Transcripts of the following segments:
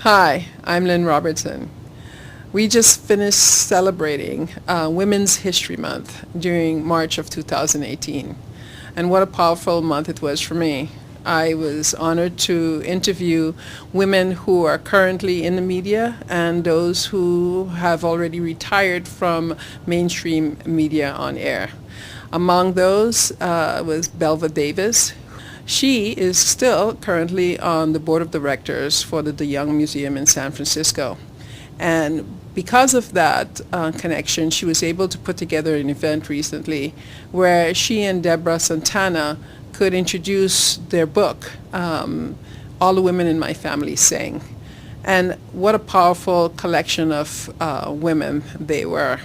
Hi, I'm Lin Robertson. We just finished celebrating Women's History Month during March of 2018. And what a powerful month it was for me. I was honored to interview women who are currently in the media and those who have already retired from mainstream media on air. Among those was Belva Davis. She is still currently on the board of directors for the De Young Museum in San Francisco. And because of that connection, she was able to put together an event recently where she and Deborah Santana could introduce their book, All the Women in My Family Sing. And what a powerful collection of women they were.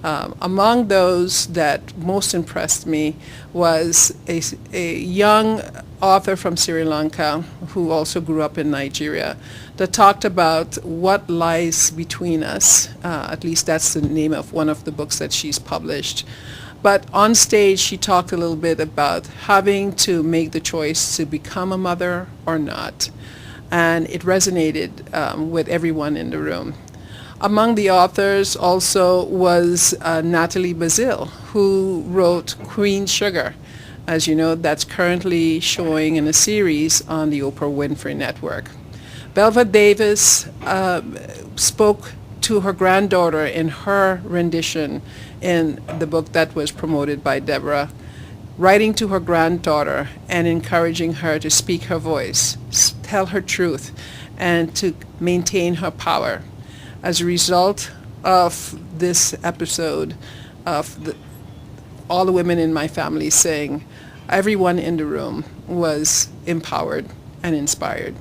Among those that most impressed me was a young author from Sri Lanka who also grew up in Nigeria that talked about what lies between us. At least that's the name of one of the books that she's published. But on stage, she talked a little bit about having to make the choice to become a mother or not. And it resonated with everyone in the room. Among the authors also was Natalie Baszile, who wrote Queen Sugar. As you know, that's currently showing in a series on the Oprah Winfrey Network. Belva Davis spoke to her granddaughter in her rendition in the book that was promoted by Deborah, writing to her granddaughter and encouraging her to speak her voice, tell her truth, and to maintain her power. As a result of this episode of All the Women in My Family Sing, everyone in the room was empowered and inspired.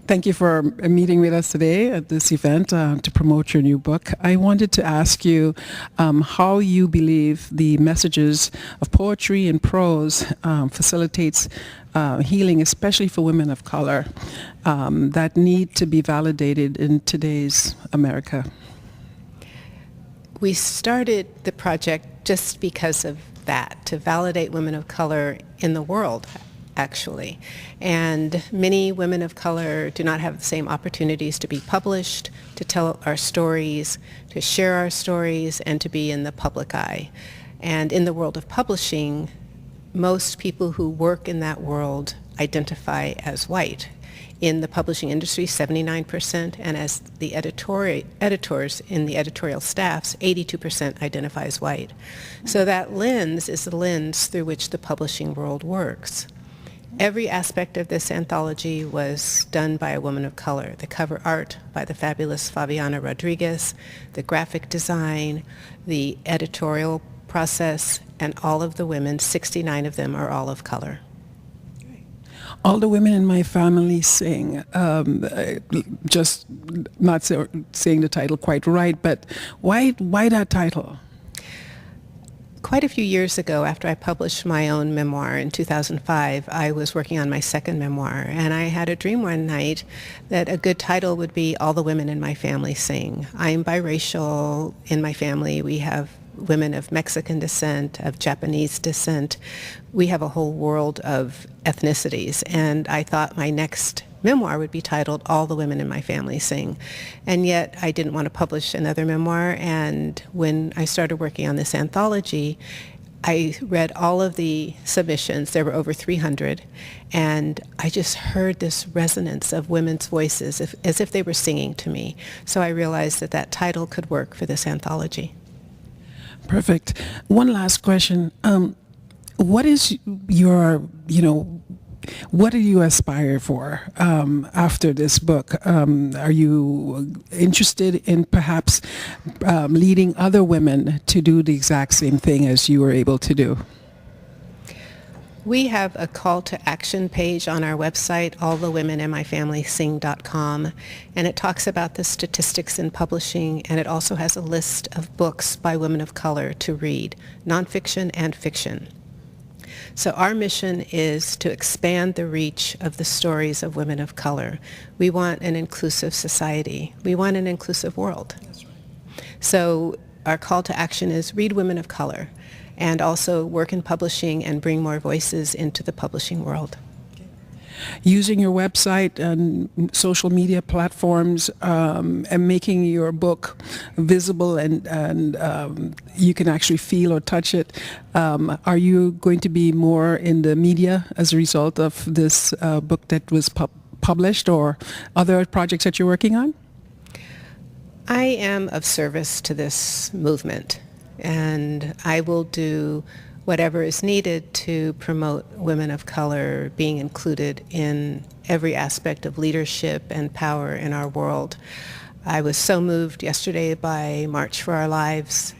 Thank you for meeting with us today at this event to promote your new book. I wanted to ask you how you believe the messages of poetry and prose facilitates healing, especially for women of color, that need to be validated in today's America. We started the project just because of that, to validate women of color in the world, actually. And many women of color do not have the same opportunities to be published, to tell our stories, to share our stories, and to be in the public eye. And in the world of publishing, most people who work in that world identify as white. In the publishing industry, 79%, and as the editors in the editorial staffs, 82% identify as white. So that lens is the lens through which the publishing world works. Every aspect of this anthology was done by a woman of color. The cover art by the fabulous Fabiana Rodriguez, the graphic design, the editorial process, and all of the women, 69 of them, are all of color. All the Women in My Family Sing, just not saying the title quite right, but why that title? Quite a few years ago, after I published my own memoir in 2005, I was working on my second memoir, and I had a dream one night that a good title would be All the Women in My Family Sing. I'm biracial in my family. We have women of Mexican descent, of Japanese descent. We have a whole world of ethnicities, and I thought my next memoir would be titled All the Women in My Family Sing. And yet I didn't want to publish another memoir, and when I started working on this anthology, I read all of the submissions. There were over 300, and I just heard this resonance of women's voices as if they were singing to me. So I realized that that title could work for this anthology. Perfect. One last question. What is your, what do you aspire for after this book? Are you interested in perhaps leading other women to do the exact same thing as you were able to do? We have a call to action page on our website, allthewomeninmyfamilysing.com, and it talks about the statistics in publishing, and it also has a list of books by women of color to read, nonfiction and fiction. So our mission is to expand the reach of the stories of women of color. We want an inclusive society. We want an inclusive world. That's right. So our call to action is read women of color, and also work in publishing and bring more voices into the publishing world. using your website and social media platforms and making your book visible and you can actually feel or touch it. Are you going to be more in the media as a result of this book that was published, or other projects that you're working on? I am of service to this movement, and I will do whatever is needed to promote women of color being included in every aspect of leadership and power in our world. I was so moved yesterday by March for Our Lives,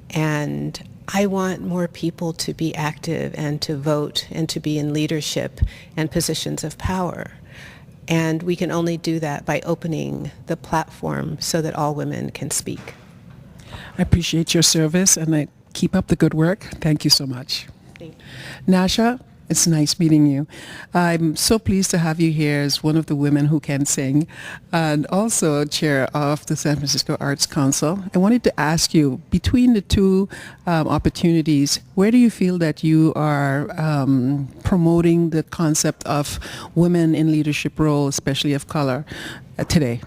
and I want more people to be active and to vote and to be in leadership and positions of power. And we can only do that by opening the platform so that all women can speak. I appreciate your service, and I keep up the good work. Thank you so much. Thank you. Nasha, it's nice meeting you. I'm so pleased to have you here as one of the women who can sing, and also chair of the San Francisco Arts Council. I wanted to ask you, between the two opportunities, where do you feel that you are promoting the concept of women in leadership roles, especially of color, today?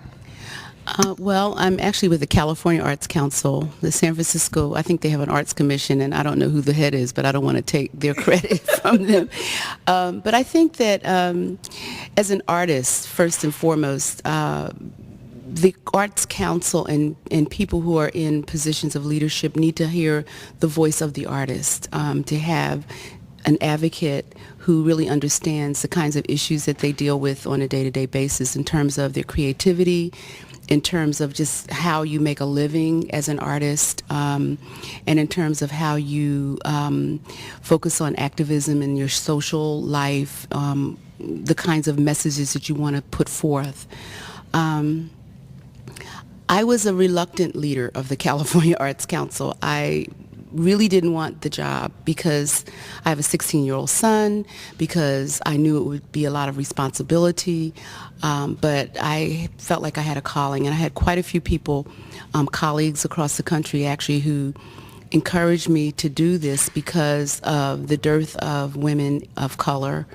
Well, I'm actually with the California Arts Council. The San Francisco, I think they have an arts commission, and I don't know who the head is, but I don't want to take their credit from them. But I think that as an artist, first and foremost, the Arts Council and people who are in positions of leadership need to hear the voice of the artist, to have an advocate who really understands the kinds of issues that they deal with on a day-to-day basis in terms of their creativity, in terms of just how you make a living as an artist, and in terms of how you focus on activism in your social life, the kinds of messages that you want to put forth. I was a reluctant leader of the California Arts Council. I really didn't want the job because I have a 16-year-old son, because I knew it would be a lot of responsibility, but I felt like I had a calling, and I had quite a few people, colleagues across the country actually, who encouraged me to do this because of the dearth of women of color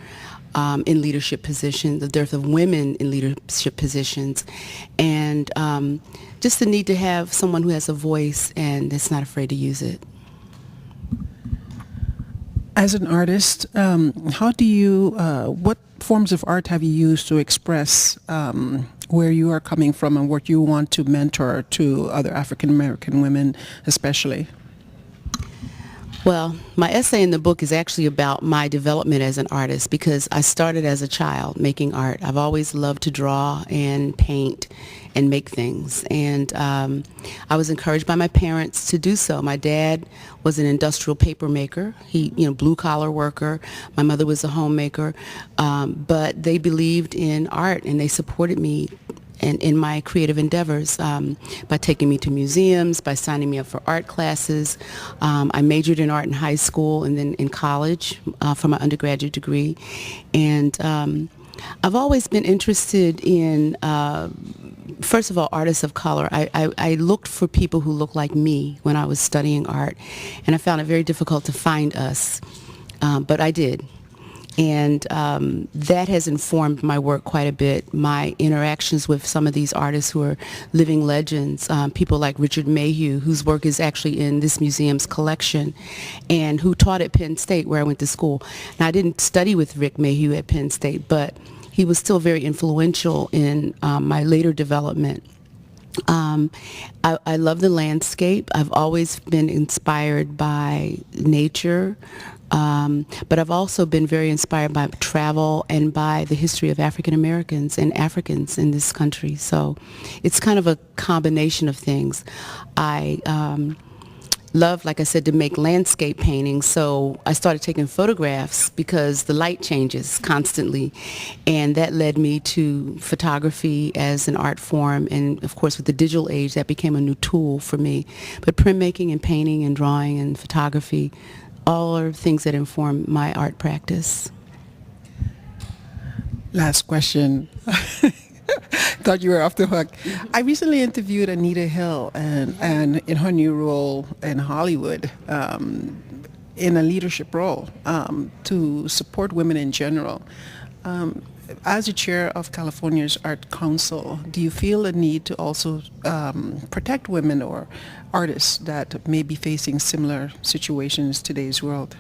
in leadership positions, the dearth of women in leadership positions, and just the need to have someone who has a voice and is not afraid to use it. As an artist, how do you, what forms of art have you used to express where you are coming from and what you want to mentor to other African American women especially? Well, my essay in the book is actually about my development as an artist, because I started as a child making art. I've always loved to draw and paint and make things, and I was encouraged by my parents to do so. My dad was an industrial paper maker. He, blue collar worker. My mother was a homemaker, but they believed in art, and they supported me and in my creative endeavors, by taking me to museums, by signing me up for art classes. I majored in art in high school and then in college for my undergraduate degree. And I've always been interested in, first of all, artists of color. I looked for people who looked like me when I was studying art, and I found it very difficult to find us, but I did. And that has informed my work quite a bit. My interactions with some of these artists who are living legends, people like Richard Mayhew, whose work is actually in this museum's collection, and who taught at Penn State, where I went to school. Now, I didn't study with Rick Mayhew at Penn State, but he was still very influential in my later development. I love the landscape. I've always been inspired by nature. But I've also been very inspired by travel and by the history of African Americans and Africans in this country. So it's kind of a combination of things. I love, like I said, to make landscape paintings. So I started taking photographs because the light changes constantly. And that led me to photography as an art form. And of course, with the digital age, that became a new tool for me. But printmaking and painting and drawing and photography, all are things that inform my art practice. Last question. Thought you were off the hook. I recently interviewed Anita Hill, and in her new role in Hollywood, in a leadership role, to support women in general. as a chair of California's Art Council, do you feel a need to also protect women or artists that may be facing similar situations in today's world?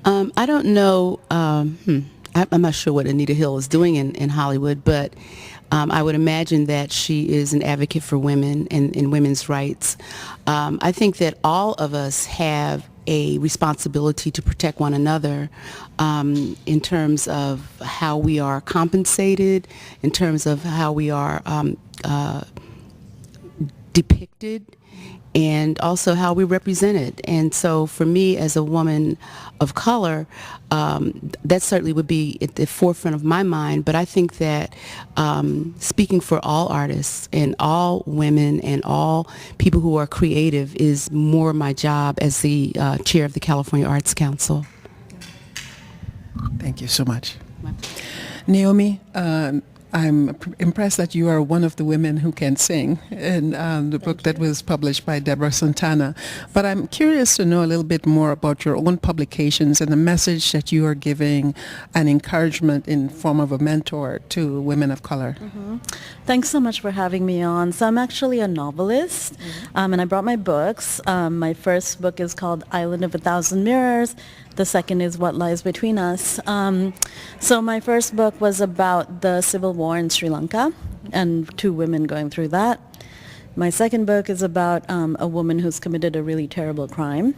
I don't know. I'm not sure what Anita Hill is doing in Hollywood, but I would imagine that she is an advocate for women and women's rights. I think that all of us have a responsibility to protect one another in terms of how we are compensated, in terms of how we are depicted, and also how we're represented. And so for me as a woman of color, that certainly would be at the forefront of my mind. But I think that speaking for all artists and all women and all people who are creative is more my job as the chair of the California Arts Council. Thank you so much. Naomi, I'm impressed that you are one of the women who can sing in the book that was published by Deborah Santana. But I'm curious to know a little bit more about your own publications and the message that you are giving and encouragement in form of a mentor to women of color. Mm-hmm. Thanks so much for having me on. So I'm actually a novelist, and I brought my books. My first book is called Island of a Thousand Mirrors. The second is What Lies Between Us. So my first book was about the civil war in Sri Lanka and two women going through that. My second book is about a woman who's committed a really terrible crime.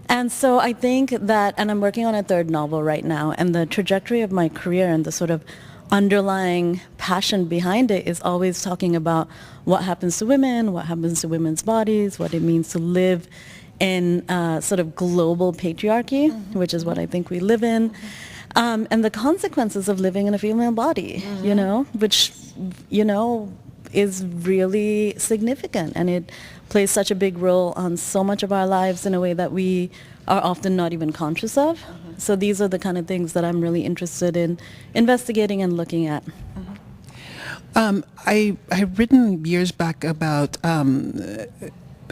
And so I think that, and I'm working on a third novel right now, and the trajectory of my career and the sort of underlying passion behind it is always talking about what happens to women, what happens to women's bodies, what it means to live in sort of global patriarchy, which is what I think we live in, and the consequences of living in a female body, you know, which, you know, is really significant, and it plays such a big role on so much of our lives in a way that we are often not even conscious of. So these are the kind of things that I'm really interested in investigating and looking at. I've written years back about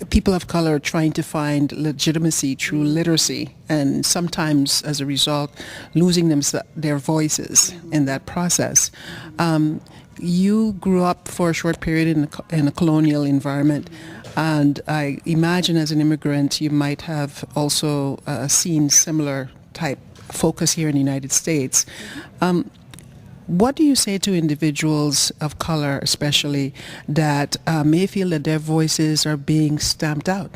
people of color trying to find legitimacy through literacy, and sometimes as a result losing their voices in that process. You grew up for a short period in a colonial environment, and I imagine as an immigrant you might have also seen similar type focus here in the United States. What do you say to individuals of color, especially, that may feel that their voices are being stamped out?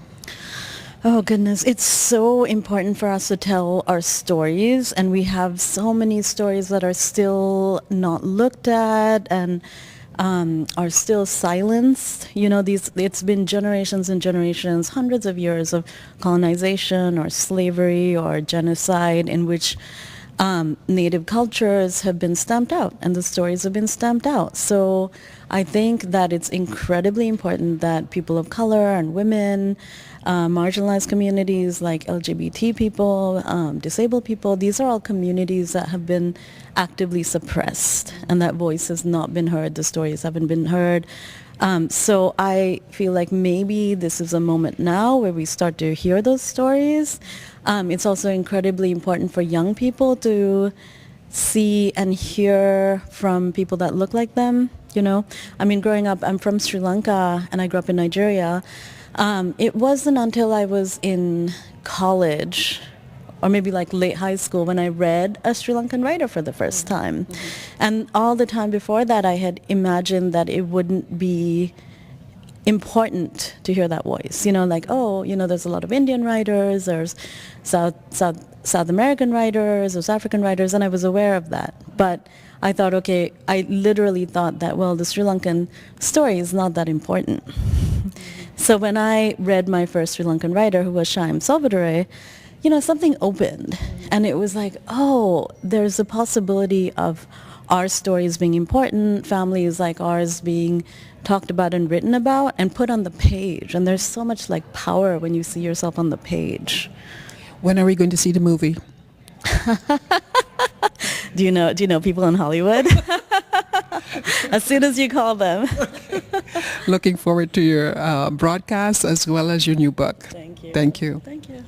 Oh, goodness. It's so important for us to tell our stories, and we have so many stories that are still not looked at and are still silenced. You know, it's been generations and generations, hundreds of years of colonization or slavery or genocide in which Native cultures have been stamped out and the stories have been stamped out. So I think that it's incredibly important that people of color and women, marginalized communities like LGBT people, disabled people, these are all communities that have been actively suppressed and that voice has not been heard, the stories haven't been heard. So I feel like maybe this is a moment now where we start to hear those stories. It's also incredibly important for young people to see and hear from people that look like them, you know. I mean, growing up, I'm from Sri Lanka and I grew up in Nigeria. It wasn't until I was in college or maybe like late high school when I read a Sri Lankan writer for the first time. And all the time before that, I had imagined that it wouldn't be important to hear that voice. You know, like, oh, you know, there's a lot of Indian writers, there's South American writers, there's African writers, and I was aware of that. But I thought, okay, I literally thought that, well, the Sri Lankan story is not that important. So when I read my first Sri Lankan writer, who was Shyam Salvadore, you know, something opened. And it was like, oh, there's a possibility of our stories being important, families like ours being talked about and written about and put on the page. And there's so much like power when you see yourself on the page. When are we going to see the movie? Do you know people in Hollywood? As soon as you call them. Looking forward to your broadcast as well as your new book. Thank you. Thank you. Thank you.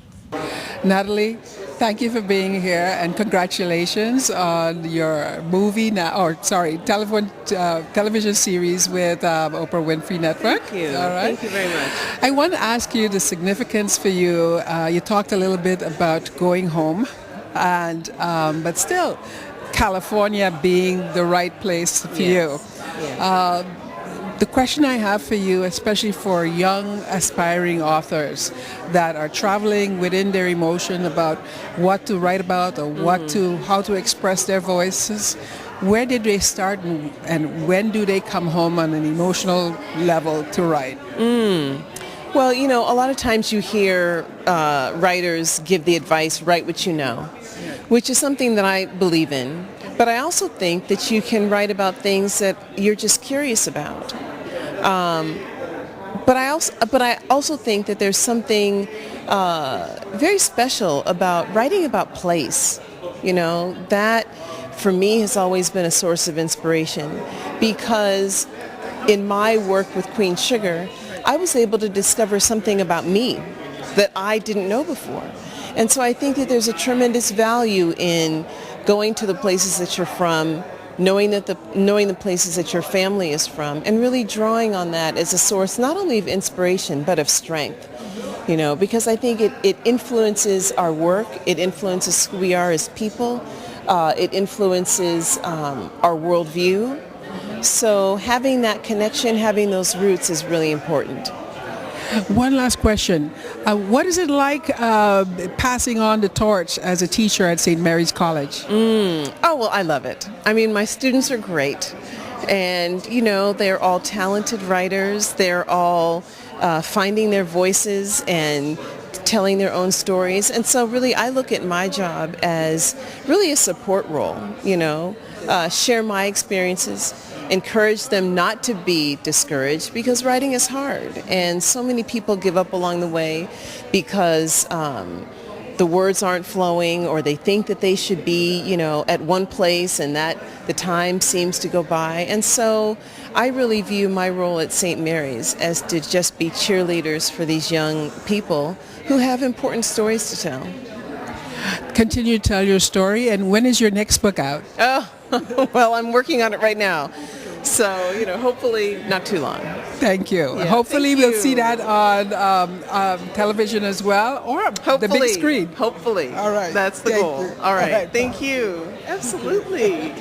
Natalie, thank you for being here, and congratulations on your movie television series with Oprah Winfrey Network. Thank you. All right. Thank you very much. I want to ask you the significance for you. You talked a little bit about going home, and but still, California being the right place for you. Yes. The question I have for you, especially for young aspiring authors that are traveling within their emotion about what to write about or how to express their voices, where did they start and when do they come home on an emotional level to write? Well, a lot of times you hear writers give the advice, write what you know, which is something that I believe in. But I also think that you can write about things that you're just curious about. But I also think that there's something very special about writing about place. That for me has always been a source of inspiration, because in my work with Queen Sugar, I was able to discover something about me that I didn't know before. And so I think that there's a tremendous value in going to the places that you're from, knowing the places that your family is from, and really drawing on that as a source not only of inspiration but of strength. Because I think it influences our work, it influences who we are as people, it influences our worldview. So having that connection, having those roots is really important. One last question. What is it like passing on the torch as a teacher at St. Mary's College? Oh, well, I love it. I mean, my students are great. And, they're all talented writers. They're all finding their voices and telling their own stories. And so really, I look at my job as really a support role, share my experiences, encourage them not to be discouraged, because writing is hard. And so many people give up along the way because the words aren't flowing, or they think that they should be, at one place and that the time seems to go by. And so I really view my role at St. Mary's as to just be cheerleaders for these young people who have important stories to tell. Continue to tell your story. And when is your next book out? Oh, well, I'm working on it right now. So, hopefully not too long. Thank you. Yeah, hopefully thank we'll you. see that on television as well, or the big screen. Hopefully. All right. That's the Thank goal. you. All right. All right. Thank you. Absolutely.